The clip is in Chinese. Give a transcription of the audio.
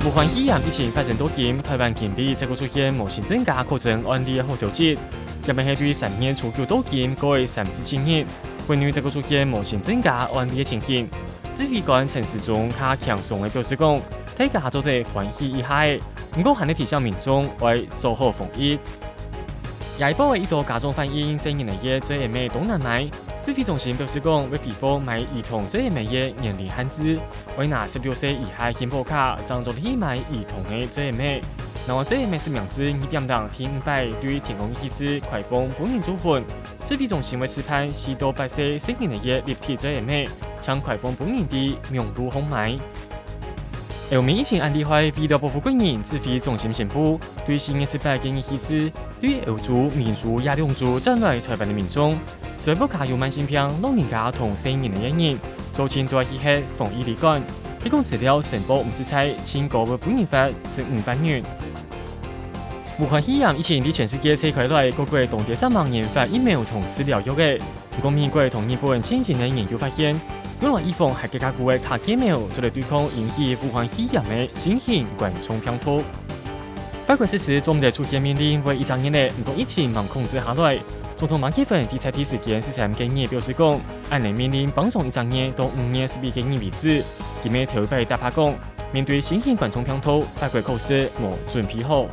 武汉肺炎疫情发生多件，台湾近比再个出现无新增加确诊案例的好消息。特别是对3月初9多件过去3至7日，关于再个出现无新增加案例的情形，指挥官陈时中较强松的表示讲，大家做得欢喜一下的，不过还得提醒民众要做好防疫。下一步的一度加重反映成年的最严的东南亚。指挥中心表示讲，为恢复买儿童最严的年龄限制，为拿16岁以下健保卡张作去买儿童的最严的。那么最严的是名字2点档天500对天空一次快封本人组分。指挥中心为期盼4到8岁成年的立体最严的，将快封本人的名录红买。欧美疫情案例会医疗保护官员指挥中心宣布，对4月18建议起司，对欧洲、民族、亚两族站来台湾的民众，虽不加有慢性病、老人家同成年的人，早前都要去核防疫旅馆，提供资料申报50菜，请高的本人罚1500元。武汉肺炎疫情在全世界拆开来，各国同第3万人发疫苗同治疗药的。不过美国同日本进行的研究发现，用来预防还更加高的卡疫苗，就来对抗引起武汉肺炎的新型冠状病毒。法国实施总的出现命令为1年内，不过疫情慢控制下来。总统马克龙在第时间13建议表示讲，按内命令放松1年到5年12建议为止。今日头摆大拍讲，面对新型冠状病毒，法国考试无准备好。